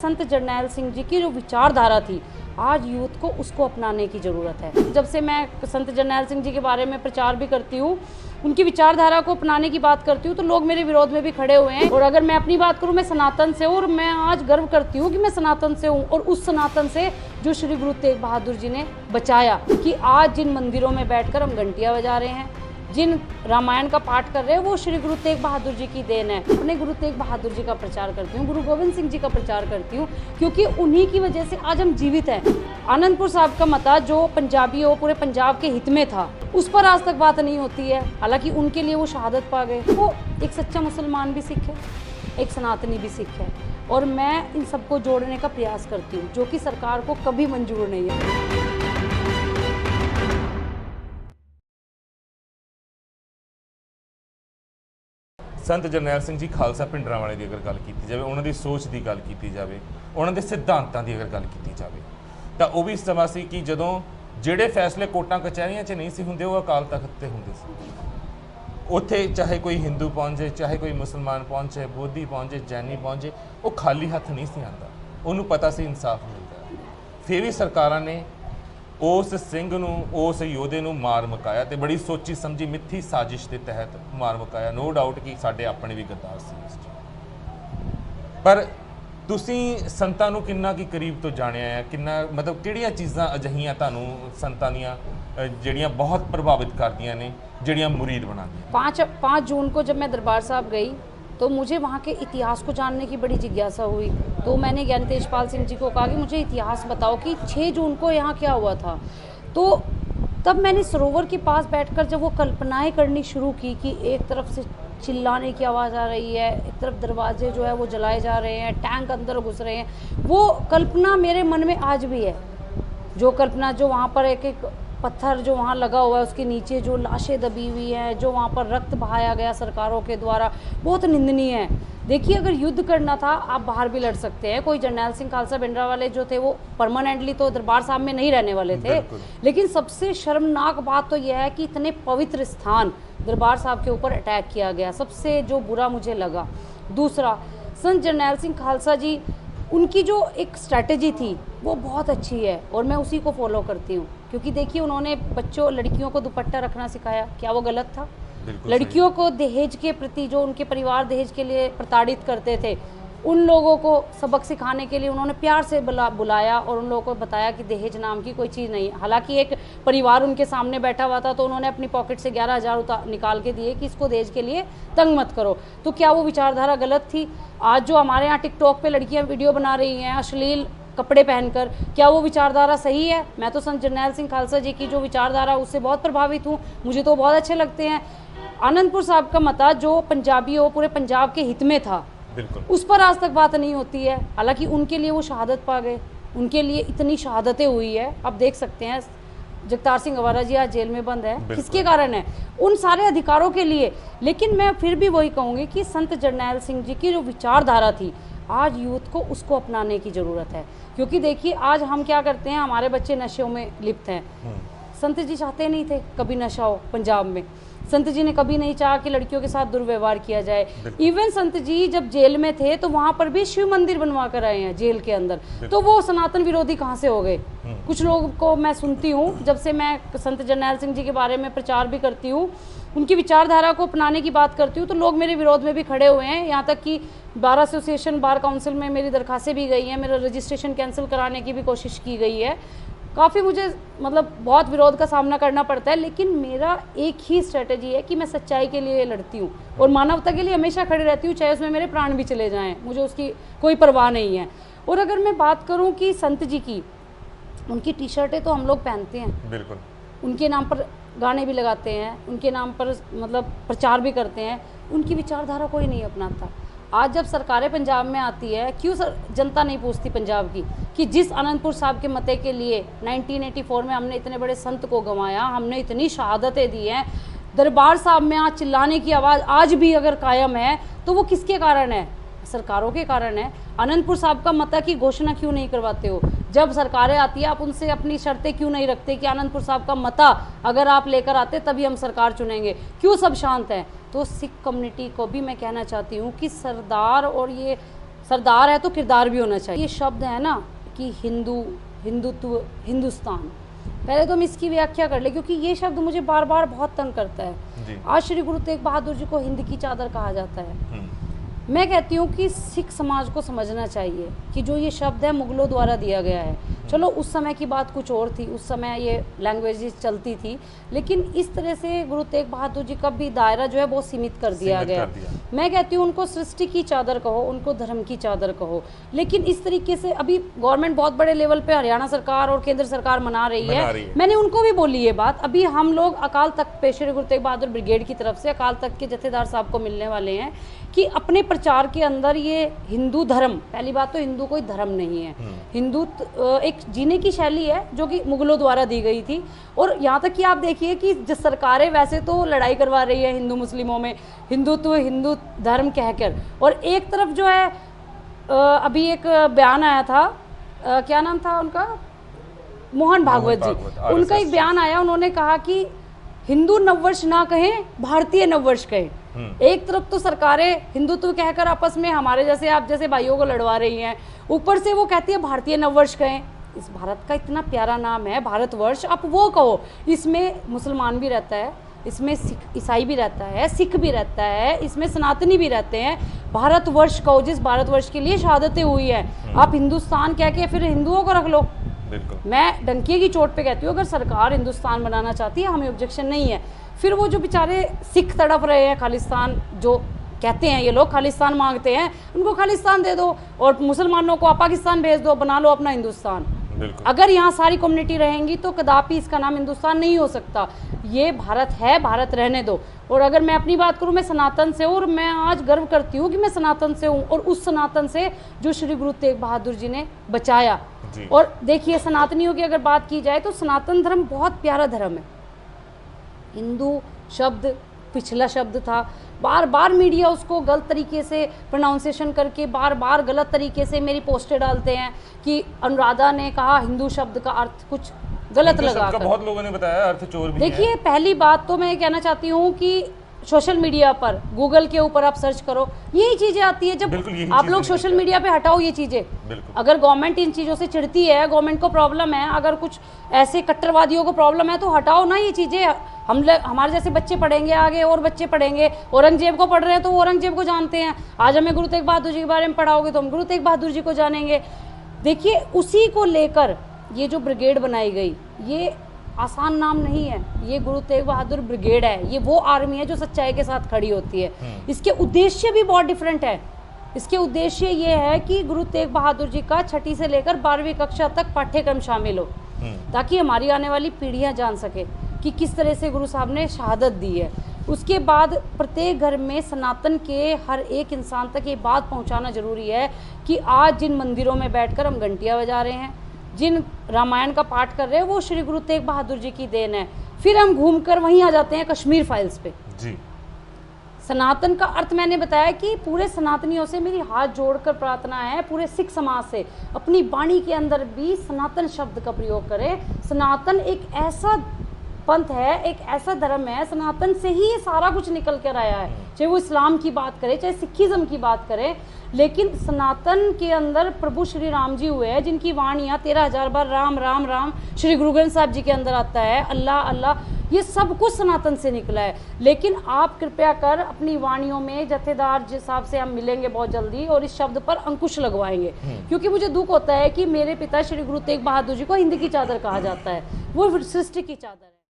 संत जरनैल सिंह जी की जो विचारधारा थी, आज यूथ को उसको अपनाने की ज़रूरत है। जब से मैं संत जरनैल सिंह जी के बारे में प्रचार भी करती हूँ, उनकी विचारधारा को अपनाने की बात करती हूँ, तो लोग मेरे विरोध में भी खड़े हुए हैं। और अगर मैं अपनी बात करूँ, मैं सनातन से हूँ और मैं आज गर्व करती हूँ कि मैं सनातन से हूँ, और उस सनातन से जो श्री गुरु तेग बहादुर जी ने बचाया। कि आज जिन मंदिरों में बैठकर हम घंटियाँ बजा रहे हैं, जिन रामायण का पाठ कर रहे हैं, वो श्री गुरु तेग बहादुर जी की देन है। अपने गुरु तेग बहादुर जी का प्रचार करती हूँ, गुरु गोविंद सिंह जी का प्रचार करती हूँ, क्योंकि उन्हीं की वजह से आज हम जीवित हैं। आनंदपुर साहब का मता जो पंजाबियों पूरे पंजाब के हित में था, उस पर आज तक बात नहीं होती है। हालांकि उनके लिए वो शहादत पा गए। वो एक सच्चा मुसलमान भी सिख है, एक सनातनी भी सिख है, और मैं इन सबको जोड़ने का प्रयास करती हूँ, जो कि सरकार को कभी मंजूर नहीं है। संत जरनैल सिंह जी खालसा पिंडरांवाले की अगर गल की जाए, उन्होंने सोच की गल की जाए, उन्होंने सिद्धांतों की अगर गल की जाए, तो वह भी समा सी कि जदों जिहड़े फैसले कोर्टां कचहरियां च नहीं सी हुंदे, वो अकाल तख्त ते हुंदे सी। उत्थे चाहे कोई हिंदू पहुंच जाए, चाहे कोई मुसलमान पहुंच जाए, बोधी पहुंच जाए, जैनी पहुंच जाए, वो खाली हथ नहीं सी आंदा। उन्होंने पता सी इंसाफ मिलता। फिर भी सरकारां ने उस सिंह नूं, उस योधे नूं मार मुकाया, तो बड़ी सोची समझी मिथी साजिश के तहत मार मुकाया। नो डाउट कि साडे अपने भी गद्दार सी इस च। पर तुसीं संतां नूं किन्ना की करीब तो जाणिया है, किन्ना मतलब किहड़ियां चीज़ां अजिहियां तुहानूं संतां दीयां जिहड़ियां बहुत प्रभावित करदियां ने, जिहड़ियां मुरीद बनादियां? 5 जून को जब मैं दरबार साहब गई, तो मुझे वहाँ के इतिहास को जानने की बड़ी जिज्ञासा हुई। तो मैंने ज्ञानी तेजपाल सिंह जी को कहा कि मुझे इतिहास बताओ कि 6 जून को यहाँ क्या हुआ था। तो तब मैंने सरोवर के पास बैठकर जब वो कल्पनाएं करनी शुरू की कि एक तरफ से चिल्लाने की आवाज़ आ रही है, एक तरफ दरवाजे जो है वो जलाए जा रहे हैं, टैंक अंदर घुस रहे हैं, वो कल्पना मेरे मन में आज भी है। जो कल्पना, जो वहाँ पर एक एक पत्थर जो वहाँ लगा हुआ है, उसके नीचे जो लाशें दबी हुई हैं, जो वहाँ पर रक्त बहाया गया सरकारों के द्वारा, बहुत निंदनीय है। देखिए, अगर युद्ध करना था, आप बाहर भी लड़ सकते हैं। कोई जरनैल सिंह खालसा भिंडरांवाले जो थे, वो परमानेंटली तो दरबार साहब में नहीं रहने वाले थे। लेकिन सबसे शर्मनाक बात तो यह है कि इतने पवित्र स्थान दरबार साहब के ऊपर अटैक किया गया। सबसे जो बुरा मुझे लगा। दूसरा, संत जरनैल सिंह खालसा जी, उनकी जो एक स्ट्रैटेजी थी वो बहुत अच्छी है, और मैं उसी को फॉलो करती हूँ। क्योंकि देखिए, उन्होंने बच्चों लड़कियों को दुपट्टा रखना सिखाया। क्या वो गलत था? लड़कियों को दहेज के प्रति, जो उनके परिवार दहेज के लिए प्रताड़ित करते थे, उन लोगों को सबक सिखाने के लिए उन्होंने प्यार से बुलाया और उन लोगों को बताया कि दहेज नाम की कोई चीज़ नहीं। हालांकि एक परिवार उनके सामने बैठा हुआ था, तो उन्होंने अपनी पॉकेट से 11,000 निकाल के दिए कि इसको दहेज के लिए तंग मत करो। तो क्या वो विचारधारा गलत थी? आज जो हमारे यहाँ टिकटॉक पे लड़कियाँ वीडियो बना रही हैं अश्लील कपड़े पहनकर, क्या वो विचारधारा सही है? मैं तो संत जरनैल सिंह खालसा जी की जो विचारधारा, उससे बहुत प्रभावित हूँ। मुझे तो बहुत अच्छे लगते हैं। आनंदपुर साहब का मता जो पंजाबियों पूरे पंजाब के हित में था, उस पर आज तक बात नहीं होती है। हालांकि उनके लिए वो शहादत पा गए, उनके लिए इतनी शहादतें हुई है। आप देख सकते हैं, जगतार सिंह अवारा जी आज जेल में बंद है, किसके कारण है? उन सारे अधिकारों के लिए। लेकिन मैं फिर भी वही कहूँगी कि संत जरनैल सिंह जी की जो विचारधारा थी, आज यूथ को उसको अपनाने की ज़रूरत है। क्योंकि देखिए, आज हम क्या करते हैं, हमारे बच्चे नशों में लिप्त हैं। संत जी चाहते नहीं थे कभी नशा हो पंजाब में। संत जी ने कभी नहीं चाहा कि लड़कियों के साथ दुर्व्यवहार किया जाए। इवन संत जी जब जेल में थे, तो वहाँ पर भी शिव मंदिर बनवा कर आए हैं जेल के अंदर। तो वो सनातन विरोधी कहाँ से हो गए? कुछ लोगों को मैं सुनती हूँ, जब से मैं संत जरनैल सिंह जी के बारे में प्रचार भी करती हूँ, उनकी विचारधारा को अपनाने की बात करती हूँ, तो लोग मेरे विरोध में भी खड़े हुए हैं। यहाँ तक कि बार एसोसिएशन, बार काउंसिल में मेरी दरखास्तें भी गई हैं, मेरा रजिस्ट्रेशन कैंसिल कराने की भी कोशिश की गई है। काफ़ी मुझे मतलब बहुत विरोध का सामना करना पड़ता है, लेकिन मेरा एक ही स्ट्रेटजी है कि मैं सच्चाई के लिए लड़ती हूँ और मानवता के लिए हमेशा खड़ी रहती हूँ, चाहे उसमें मेरे प्राण भी चले जाएं, मुझे उसकी कोई परवाह नहीं है। और अगर मैं बात करूँ कि संत जी की, उनकी टी शर्टें तो हम लोग पहनते हैं, बिल्कुल, उनके नाम पर गाने भी लगाते हैं, उनके नाम पर मतलब प्रचार भी करते हैं, उनकी विचारधारा कोई नहीं अपनाता। आज जब सरकारें पंजाब में आती है, क्यों जनता नहीं पूछती पंजाब की कि जिस आनंदपुर साहब के मते के लिए 1984 में हमने इतने बड़े संत को गंवाया, हमने इतनी शहादतें दी हैं, दरबार साहब में आज चिल्लाने की आवाज़ आज भी अगर कायम है, तो वो किसके कारण है? सरकारों के कारण है। आनंदपुर साहब का मता की घोषणा क्यों नहीं करवाते हो? जब सरकारें आती है, आप उनसे अपनी शर्तें क्यों नहीं रखते कि आनंदपुर साहब का मता अगर आप लेकर आते तभी हम सरकार चुनेंगे? क्यों सब शांत हैं? तो सिख कम्युनिटी को भी मैं कहना चाहती हूँ कि सरदार और ये सरदार है तो किरदार भी होना चाहिए। ये शब्द है ना कि हिंदू, हिंदुत्व, हिंदुस्तान, पहले तो हम इसकी व्याख्या कर ले, क्योंकि ये शब्द मुझे बार बार बहुत तंग करता है। जी। आज श्री गुरु तेग बहादुर जी को हिंद की चादर कहा जाता है। मैं कहती हूँ कि सिख समाज को समझना चाहिए कि जो ये शब्द है मुगलों द्वारा दिया गया है। चलो उस समय की बात कुछ और थी, उस समय ये लैंग्वेजेस चलती थी, लेकिन इस तरह से गुरु तेग बहादुर जी का भी दायरा जो है बहुत सीमित कर दिया गया। मैं कहती हूँ उनको सृष्टि की चादर कहो, उनको धर्म की चादर कहो, लेकिन इस तरीके से अभी गवर्नमेंट बहुत बड़े लेवल पे हरियाणा सरकार और केंद्र सरकार मना रही है। मैंने उनको भी बोली ये बात। अभी हम लोग अकाल तख्त पे श्री गुरु तेग बहादुर ब्रिगेड की तरफ से अकाल तख्त के जथेदार साहब को मिलने वाले हैं कि अपने प्रचार के अंदर ये हिंदू धर्म, पहली बात तो हिंदू कोई धर्म नहीं है, हिंदू एक जीने की शैली है जो कि मुगलों द्वारा दी गई थी। और यहाँ तक कि आप देखिए कि जिस सरकारें वैसे तो लड़ाई करवा रही है हिंदू मुस्लिमों में, हिंदुत्व, हिंदू धर्म कहकर, और एक तरफ जो है अभी एक बयान आया था, क्या नाम था उनका, मोहन भागवत जी, उनका एक बयान आया, उन्होंने कहा कि हिंदू नववर्ष ना कहें, भारतीय नववर्ष कहें। एक तरफ तो सरकारें हिंदुत्व कहकर आपस में हमारे जैसे आप जैसे भाइयों को लड़वा रही हैं, ऊपर से वो कहती है भारतीय नववर्ष कहें। इस भारत का इतना प्यारा नाम है भारतवर्ष, आप वो कहो। इसमें मुसलमान भी रहता है, इसमें ईसाई भी रहता है, सिख भी रहता है, इसमें सनातनी भी रहते हैं। भारतवर्ष कहो, जिस भारतवर्ष के लिए शहादतें हुई है। आप हिंदुस्तान कह के फिर हिंदुओं को रख लो। बिल्कुल। मैं डंके की चोट पे कहती हूँ, अगर सरकार हिंदुस्तान बनाना चाहती है हमें ऑब्जेक्शन नहीं है। फिर वो जो बेचारे सिख तड़प रहे हैं, खालिस्तान जो कहते हैं ये लोग, खालिस्तान मांगते हैं, उनको खालिस्तान दे दो, और मुसलमानों को आप पाकिस्तान भेज दो, बना लो अपना हिंदुस्तान। अगर यहाँ सारी कम्युनिटी रहेंगी तो कदापि इसका नाम हिंदुस्तान नहीं हो सकता। ये भारत है, भारत रहने दो। और अगर मैं अपनी बात करूँ, मैं सनातन से हूँ और मैं आज गर्व करती हूँ कि मैं सनातन से हूँ, और उस सनातन से जो श्री गुरु तेग बहादुर जी ने बचाया। और देखिए सनातनियों की अगर बात की जाए तो सनातन धर्म बहुत प्यारा धर्म है। हिंदू शब्द पिछला शब्द था, बार बार मीडिया उसको गलत तरीके से प्रोनाउंसिएशन करके बार बार गलत तरीके से मेरी पोस्टें डालते हैं कि अनुराधा ने कहा हिंदू शब्द का अर्थ कुछ गलत लगा कर। बहुत लोगों ने बताया अर्थ चोर भी है। देखिए पहली बात तो मैं कहना चाहती हूँ कि सोशल मीडिया पर, गूगल के ऊपर आप सर्च करो, यही चीज़ें आती है। जब आप लोग सोशल मीडिया पे हटाओ ये चीज़ें। अगर गवर्नमेंट इन चीज़ों से चिढ़ती है, गवर्नमेंट को प्रॉब्लम है, अगर कुछ ऐसे कट्टरवादियों को प्रॉब्लम है तो हटाओ ना ये चीज़ें। हमारे जैसे बच्चे पढ़ेंगे, आगे और बच्चे पढ़ेंगे। औरंगजेब को पढ़ रहे हैं तो औरंगजेब को जानते हैं। आज हमें गुरु तेग बहादुर जी के बारे में पढ़ाओगे तो हम गुरु तेग बहादुर जी को जानेंगे। देखिए उसी को लेकर ये जो ब्रिगेड बनाई गई, ये आसान नाम नहीं है। ये गुरु तेग बहादुर ब्रिगेड है। ये वो आर्मी है जो सच्चाई के साथ खड़ी होती है। इसके उद्देश्य भी बहुत डिफरेंट है। इसके उद्देश्य ये है कि गुरु तेग बहादुर जी का 6ठी से लेकर 12वीं कक्षा तक पाठ्यक्रम शामिल हो, ताकि हमारी आने वाली पीढ़ियां जान सके कि किस तरह से गुरु साहब ने शहादत दी है। उसके बाद प्रत्येक घर में सनातन के हर एक इंसान तक ये बात पहुंचाना जरूरी है कि आज जिन मंदिरों में बैठकर हम घंटियां बजा रहे हैं, जिन रामायण का पाठ कर रहे हैं, वो श्री गुरु तेग बहादुर जी की देन है। फिर हम घूमकर वहीं आ जाते हैं कश्मीर फाइल्स पे। जी। सनातन का अर्थ मैंने बताया कि पूरे सनातनियों से मेरी हाथ जोड़कर प्रार्थना है, पूरे सिख समाज से, अपनी वाणी के अंदर भी सनातन शब्द का प्रयोग करें। सनातन एक ऐसा पंथ है, एक ऐसा धर्म है, सनातन से ही ये सारा कुछ निकल कर आया है। चाहे वो इस्लाम की बात करें, चाहे सिखिज्म की बात करें, लेकिन सनातन के अंदर प्रभु श्री राम जी हुए हैं, जिनकी वाणियाँ 13,000 बार राम राम राम श्री गुरु ग्रंथ साहब जी के अंदर आता है, अल्लाह अल्लाह, ये सब कुछ सनातन से निकला है। लेकिन आप कृपया कर अपनी वाणियों में, जथेदार जिस हिसाब से हम मिलेंगे बहुत जल्दी और इस शब्द पर अंकुश लगवाएंगे, क्योंकि मुझे दुख होता है कि मेरे पिता श्री गुरु तेग बहादुर जी को हिंद की चादर कहा जाता है। वो सृष्टि की चादर है।